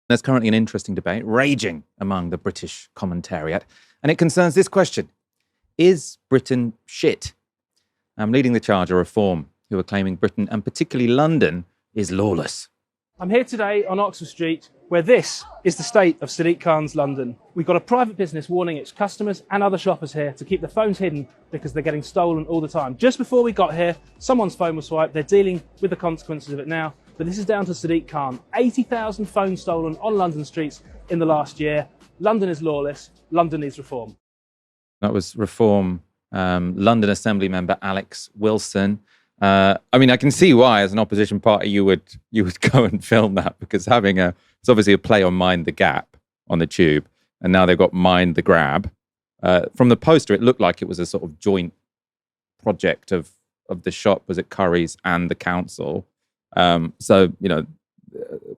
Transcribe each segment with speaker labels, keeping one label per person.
Speaker 1: There's currently an interesting debate raging among the British commentariat, and it concerns this question: is Britain shit? Leading the charge are Reform, who are claiming Britain, and particularly London, is lawless.
Speaker 2: I'm here today on Oxford Street, where this is the state of Sadiq Khan's London. We've got a private business warning its customers and other shoppers here to keep their phones hidden because they're getting stolen all the time. Just before we got here, someone's phone was swiped. They're dealing with the consequences of it now. But this is down to Sadiq Khan. 80,000 phones stolen on London streets in the last year. London is lawless. London needs reform.
Speaker 1: That was Reform London Assembly member Alex Wilson. I can see why, as an opposition party, you would go and film that, because it's obviously a play on Mind the Gap on the tube, and now they've got Mind the Grab. From the poster, it looked like it was a sort of joint project of the shop, was it Curry's and the council.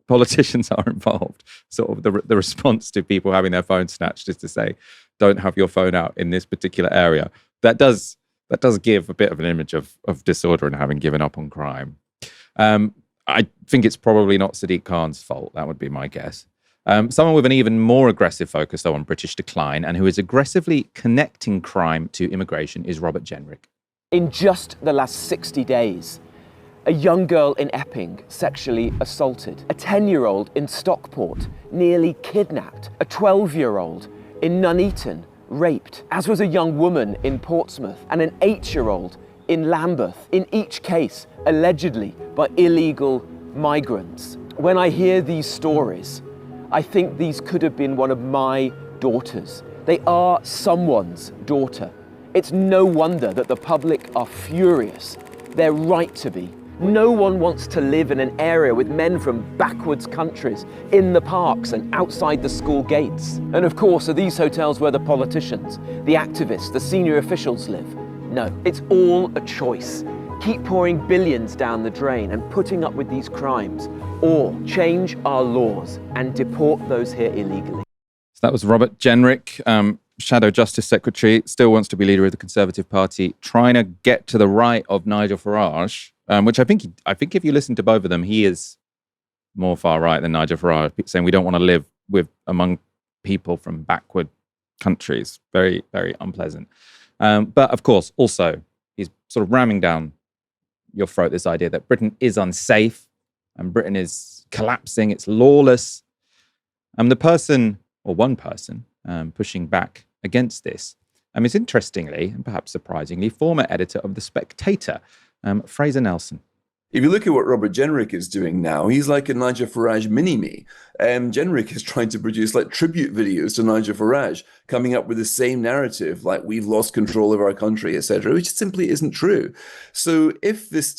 Speaker 1: Politicians are involved. Sort of the response to people having their phone snatched is to say, don't have your phone out in this particular area. That does give a bit of an image of disorder and having given up on crime. I think it's probably not Sadiq Khan's fault. That would be my guess. Someone with an even more aggressive focus, though, on British decline, and who is aggressively connecting crime to immigration, is Robert Jenrick.
Speaker 3: In just the last 60 days, a young girl in Epping sexually assaulted, a 10-year-old in Stockport nearly kidnapped, a 12-year-old in Nuneaton raped, as was a young woman in Portsmouth and an 8-year-old in Lambeth, in each case allegedly by illegal migrants. When I hear these stories, I think these could have been one of my daughters. They are someone's daughter. It's no wonder that the public are furious. They're right to be. No one wants to live in an area with men from backwards countries in the parks and outside the school gates. And of course, are these hotels where the politicians, the activists, the senior officials live? No, it's all a choice. Keep pouring billions down the drain and putting up with these crimes, or change our laws and deport those here illegally.
Speaker 1: So that was Robert Jenrick, Shadow Justice Secretary, still wants to be leader of the Conservative Party, trying to get to the right of Nigel Farage. Which I think if you listen to both of them, he is more far right than Nigel Farage, saying we don't want to live among people from backward countries. Very, very unpleasant. But of course, also, he's sort of ramming down your throat this idea that Britain is unsafe and Britain is collapsing, it's lawless. The person, or one person, pushing back against this is, interestingly, and perhaps surprisingly, former editor of The Spectator, Fraser Nelson.
Speaker 4: If you look at what Robert Jenrick is doing now, he's like a Nigel Farage mini-me. Jenrick is trying to produce like tribute videos to Nigel Farage, coming up with the same narrative, like we've lost control of our country, etc., which simply isn't true. So if this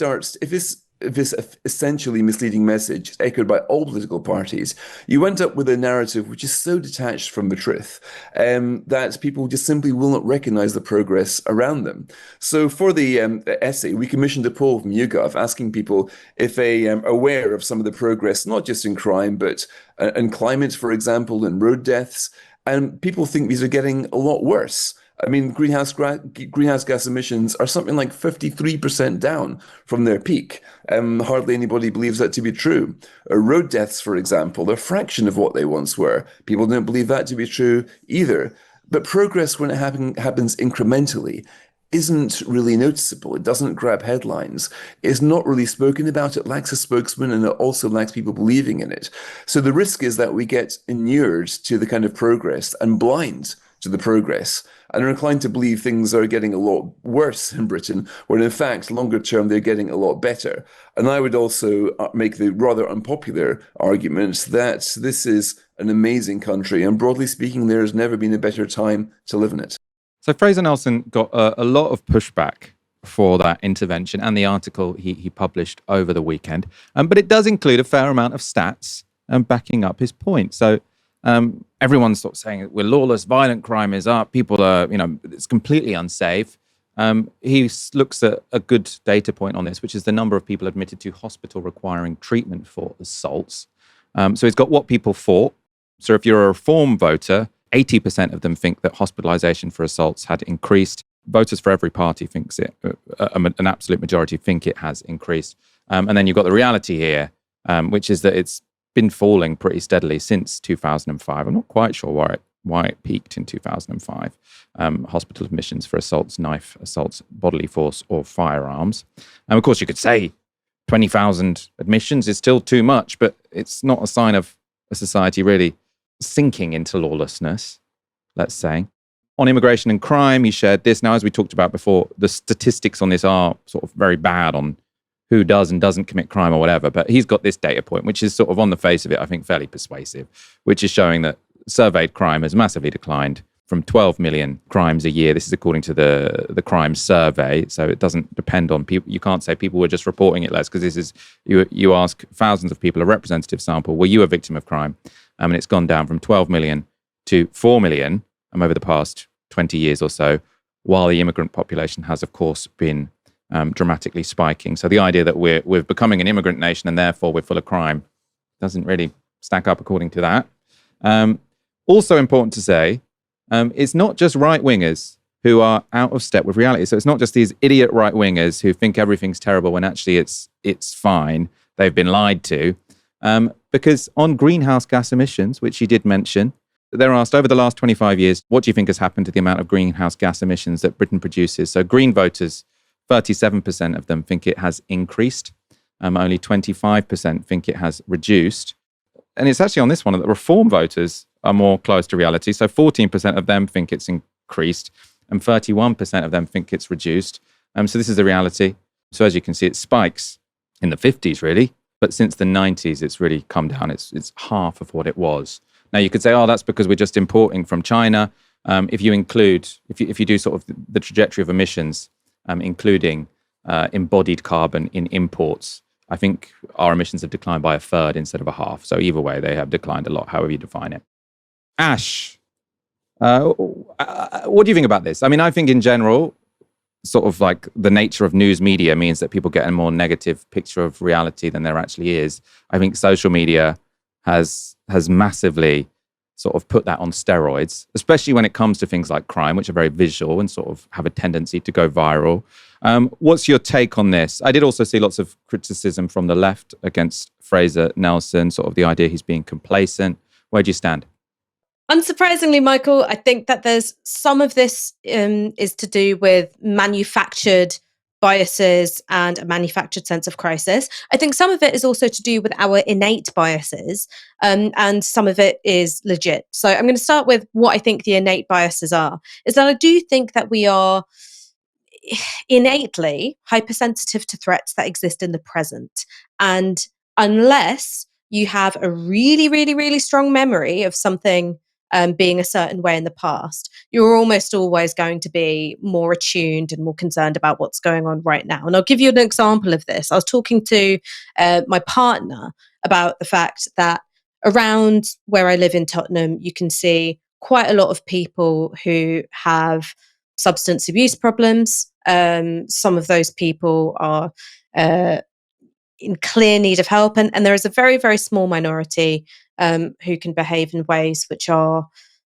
Speaker 4: essentially misleading message is echoed by all political parties, you end up with a narrative which is so detached from the truth that people just simply will not recognize the progress around them. So for the essay, we commissioned a poll from YouGov asking people if they are aware of some of the progress, not just in crime, but in climate, for example, and road deaths. And people think these are getting a lot worse. Greenhouse gas emissions are something like 53% down from their peak. Hardly anybody believes that to be true. Road deaths, for example, are a fraction of what they once were. People don't believe that to be true either. But progress, when it happens incrementally, isn't really noticeable. It doesn't grab headlines. It's not really spoken about. It lacks a spokesman, and it also lacks people believing in it. So the risk is that we get inured to the kind of progress and blind to the progress, and are inclined to believe things are getting a lot worse in Britain, when in fact, longer term, they're getting a lot better. And I would also make the rather unpopular argument that this is an amazing country, and broadly speaking, there has never been a better time to live in it.
Speaker 1: So Fraser Nelson got a lot of pushback for that intervention and the article he published over the weekend. But it does include a fair amount of stats backing up his point. So everyone's sort of saying we're lawless, violent crime is up, people are, it's completely unsafe. He looks at a good data point on this, which is the number of people admitted to hospital requiring treatment for assaults. So he's got what people thought. So if you're a Reform voter, 80% of them think that hospitalisation for assaults had increased. Voters for every party thinks it, an absolute majority think it has increased. And then you've got the reality here, which is that it's been falling pretty steadily since 2005. I'm not quite sure why it peaked in 2005. Hospital admissions for assaults, knife assaults, bodily force, or firearms. And of course, you could say 20,000 admissions is still too much, but it's not a sign of a society really sinking into lawlessness, let's say. On immigration and crime, he shared this. Now, as we talked about before, the statistics on this are sort of very bad on who does and doesn't commit crime or whatever. But he's got this data point, which is sort of on the face of it, I think, fairly persuasive, which is showing that surveyed crime has massively declined from 12 million crimes a year. This is according to the crime survey. So it doesn't depend on people. You can't say people were just reporting it less, because this is, you ask thousands of people, a representative sample, were you a victim of crime? And it's gone down from 12 million to 4 million over the past 20 years or so, while the immigrant population has, of course, been dramatically spiking. So the idea that we're becoming an immigrant nation and therefore we're full of crime doesn't really stack up according to that. Also important to say, it's not just right-wingers who are out of step with reality. So it's not just these idiot right-wingers who think everything's terrible when actually it's fine. They've been lied to. Because on greenhouse gas emissions, which he did mention, they're asked over the last 25 years, what do you think has happened to the amount of greenhouse gas emissions that Britain produces? So Green voters, 37% of them think it has increased. Only 25% think it has reduced. And it's actually on this one that Reform voters are more close to reality. So 14% of them think it's increased and 31% of them think it's reduced. So this is the reality. So as you can see, it spikes in the 50s, really. But since the 90s, it's really come down. It's half of what it was. Now, you could say, oh, that's because we're just importing from China. If you do sort of the trajectory of emissions, including embodied carbon in imports, I think our emissions have declined by a third instead of a half. So either way, they have declined a lot, however you define it. Ash, what do you think about this? I mean, I think in general, sort of like the nature of news media means that people get a more negative picture of reality than there actually is. I think social media has massively sort of put that on steroids, especially when it comes to things like crime, which are very visual and sort of have a tendency to go viral. What's your take on this? I did also see lots of criticism from the left against Fraser Nelson, sort of the idea he's being complacent. Where do you stand?
Speaker 5: Unsurprisingly, Michael, I think that there's some of this is to do with manufactured biases and a manufactured sense of crisis. I think some of it is also to do with our innate biases, and some of it is legit. So I'm going to start with what I think the innate biases are, is that I do think that we are innately hypersensitive to threats that exist in the present. And unless you have a really, really, really strong memory of something being a certain way in the past, you're almost always going to be more attuned and more concerned about what's going on right now. And I'll give you an example of this. I was talking to my partner about the fact that around where I live in Tottenham, you can see quite a lot of people who have substance abuse problems. Some of those people are in clear need of help. And there is a very, very small minority who can behave in ways which are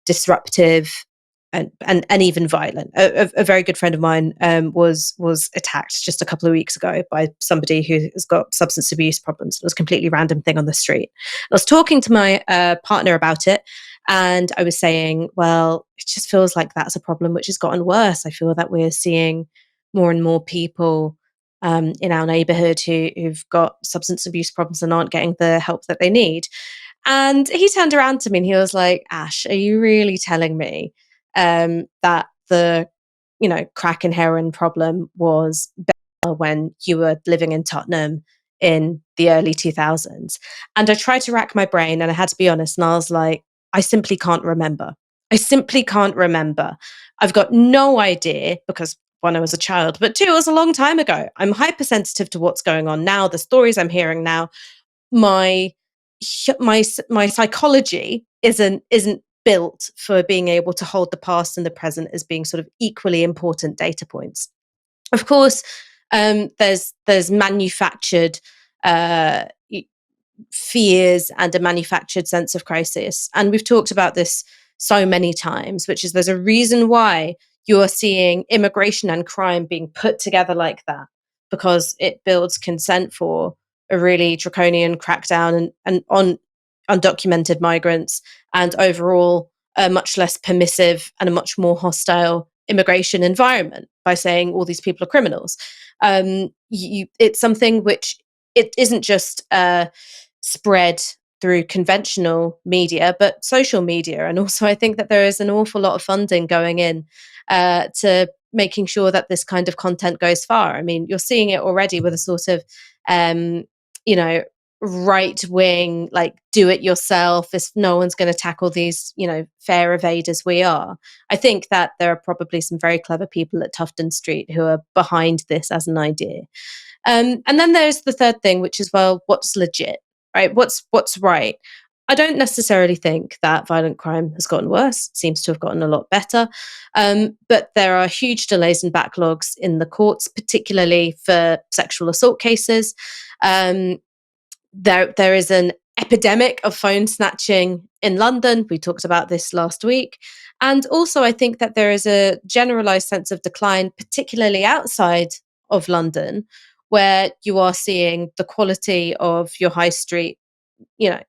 Speaker 5: disruptive and even violent. A very good friend of mine was attacked just a couple of weeks ago by somebody who has got substance abuse problems. It was a completely random thing on the street. I was talking to my partner about it, and I was saying, well, it just feels like that's a problem which has gotten worse. I feel that we're seeing more and more people in our neighborhood who've got substance abuse problems and aren't getting the help that they need. And he turned around to me and he was like, Ash, are you really telling me that the, crack and heroin problem was better when you were living in Tottenham in the early 2000s? And I tried to rack my brain, and I had to be honest, and I was like, I simply can't remember. I've got no idea, because one, I was a child, but two, it was a long time ago. I'm hypersensitive to what's going on now, the stories I'm hearing now. My psychology isn't built for being able to hold the past and the present as being sort of equally important data points. Of course, there's manufactured fears and a manufactured sense of crisis, and we've talked about this so many times, which is there's a reason why you're seeing immigration and crime being put together like that, because it builds consent for a really draconian crackdown and on undocumented migrants, and overall a much less permissive and a much more hostile immigration environment by saying all these people are criminals. It's something which it isn't just spread through conventional media, but social media. And also, I think that there is an awful lot of funding going in to making sure that this kind of content goes far. I mean, you're seeing it already with a sort of, you know, right wing, like do it yourself. If no one's going to tackle these, you know, fare evaders, we are. I think that there are probably some very clever people at Tufton Street who are behind this as an idea. And then there's the third thing, which is, well, what's legit, right? What's right? I don't necessarily think that violent crime has gotten worse. It seems to have gotten a lot better. But there are huge delays and backlogs in the courts, particularly for sexual assault cases. There is an epidemic of phone snatching in London. We talked about this last week. And also, I think that there is a generalized sense of decline, particularly outside of London, where you are seeing the quality of your high street, you know,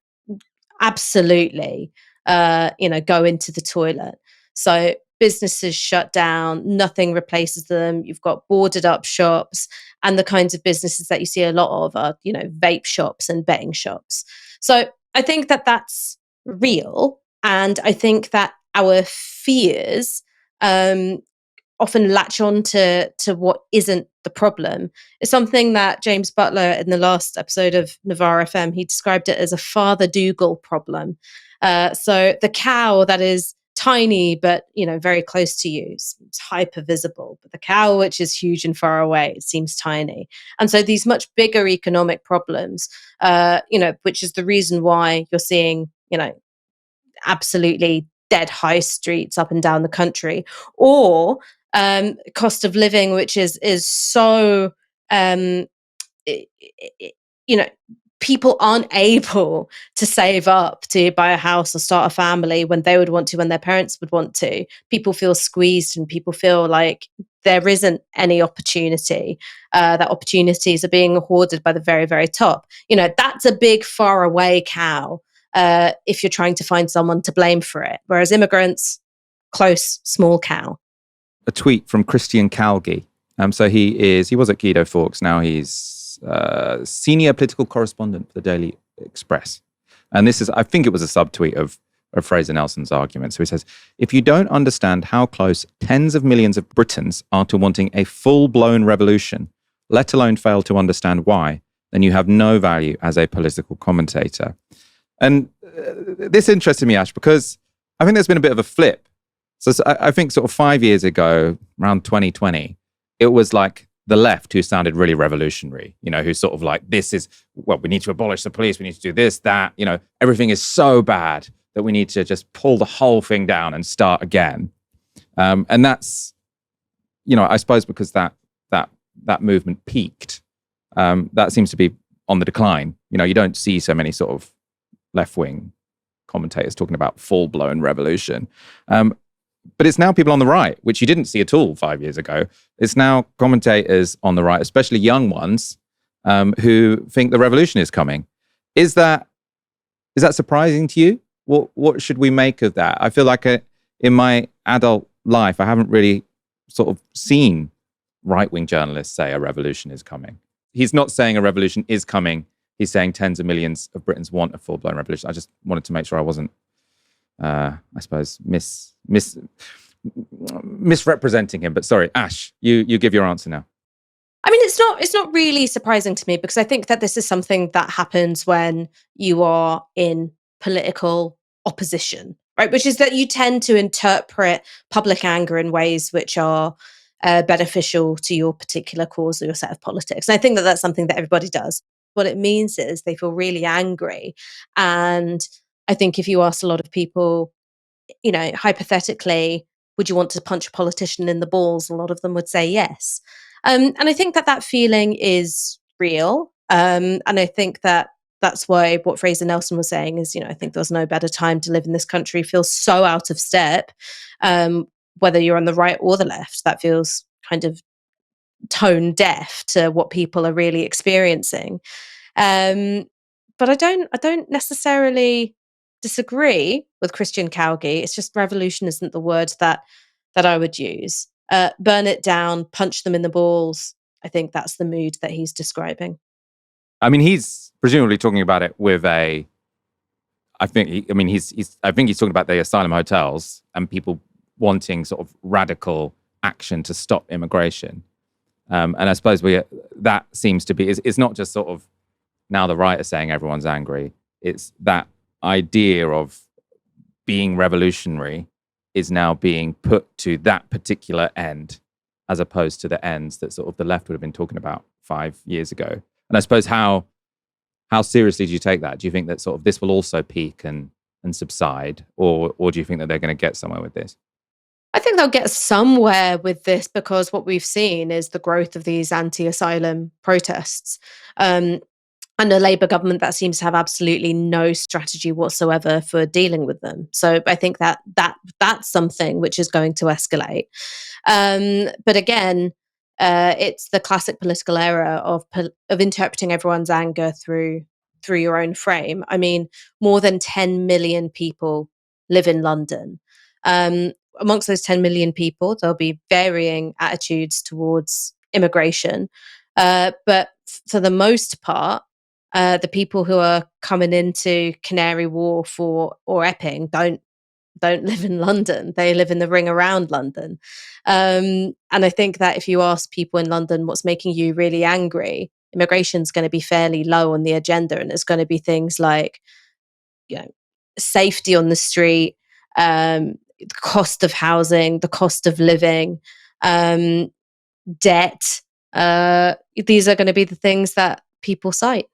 Speaker 5: absolutely, go into the toilet. So businesses shut down, nothing replaces them. You've got boarded up shops, and the kinds of businesses that you see a lot of are, you know, vape shops and betting shops. So I think that that's real. And I think that our fears often latch on to what isn't the problem. It's something that James Butler, in the last episode of Novara FM, he described it as a Father Dougal problem. So the cow that is tiny but, you know, very close to you, it's hyper visible, but the cow which is huge and far away, it seems tiny. And so these much bigger economic problems, which is the reason why you're seeing, you know, absolutely dead high streets up and down the country, or cost of living, which is so people aren't able to save up to buy a house or start a family when they would want to, when their parents would want to. People feel squeezed, and people feel like there isn't any opportunity, that opportunities are being hoarded by the very, very top. You know, that's a big far away cow if you're trying to find someone to blame for it, whereas immigrants, close, small cow.
Speaker 1: A tweet from Christian Calgi. So he was at Guido Fawkes. Now he's senior political correspondent for the Daily Express. And this is, I think it was a subtweet of Fraser Nelson's argument. So he says, if you don't understand how close tens of millions of Britons are to wanting a full-blown revolution, let alone fail to understand why, then you have no value as a political commentator. And this interested me, Ash, because I think there's been a bit of a flip. So I think sort of 5 years ago, around 2020, it was like the left who sounded really revolutionary, you know, who sort of like, this is, well, we need to abolish the police, we need to do this, that, you know, everything is so bad that we need to just pull the whole thing down and start again. And that's, you know, I suppose because that movement peaked, that seems to be on the decline. You know, you don't see so many sort of left-wing commentators talking about full-blown revolution. But it's now people on the right, which you didn't see at all 5 years ago. It's now commentators on the right, especially young ones, who think the revolution is coming. Is that surprising to you? What should we make of that? I feel like in my adult life, I haven't really sort of seen right-wing journalists say a revolution is coming. He's not saying a revolution is coming. He's saying tens of millions of Britons want a full-blown revolution. I just wanted to make sure I wasn't, I suppose, misrepresenting him. But sorry, Ash, you give your answer now.
Speaker 5: I mean, it's not really surprising to me, because I think that this is something that happens when you are in political opposition, right? Which is that you tend to interpret public anger in ways which are beneficial to your particular cause or your set of politics. And I think that that's something that everybody does. What it means is they feel really angry. And I think if you ask a lot of people, you know, hypothetically, would you want to punch a politician in the balls? A lot of them would say yes. And I think that feeling is real. And I think that that's why what Fraser Nelson was saying is, you know, I think there's no better time to live in this country. Feels so out of step, whether you're on the right or the left. That feels kind of tone deaf to what people are really experiencing. I don't necessarily disagree with Christian Calgi. It's just revolution isn't the word that I would use. Burn it down, punch them in the balls. I think that's the mood that he's describing.
Speaker 1: I mean, he's presumably talking about it with I think he's talking about the asylum hotels and people wanting sort of radical action to stop immigration. And I suppose that seems to be, it's not just sort of now the right are saying everyone's angry. It's that idea of being revolutionary is now being put to that particular end, as opposed to the ends that sort of the left would have been talking about 5 years ago. And I suppose how seriously do you take that? Do you think that sort of this will also peak and subside, or do you think that they're going to get somewhere with this?
Speaker 5: I think they'll get somewhere with this because what we've seen is the growth of these anti-asylum protests. And a Labour government that seems to have absolutely no strategy whatsoever for dealing with them. So I think that's something which is going to escalate. But again, it's the classic political error of interpreting everyone's anger through your own frame. I mean, more than 10 million people live in London. Amongst those 10 million people, there'll be varying attitudes towards immigration. But for the most part, the people who are coming into Canary Wharf or Epping don't live in London. They live in the ring around London. And I think that if you ask people in London what's making you really angry, immigration's going to be fairly low on the agenda, and it's going to be things like, safety on the street, the cost of housing, the cost of living, debt. These are going to be the things that people cite.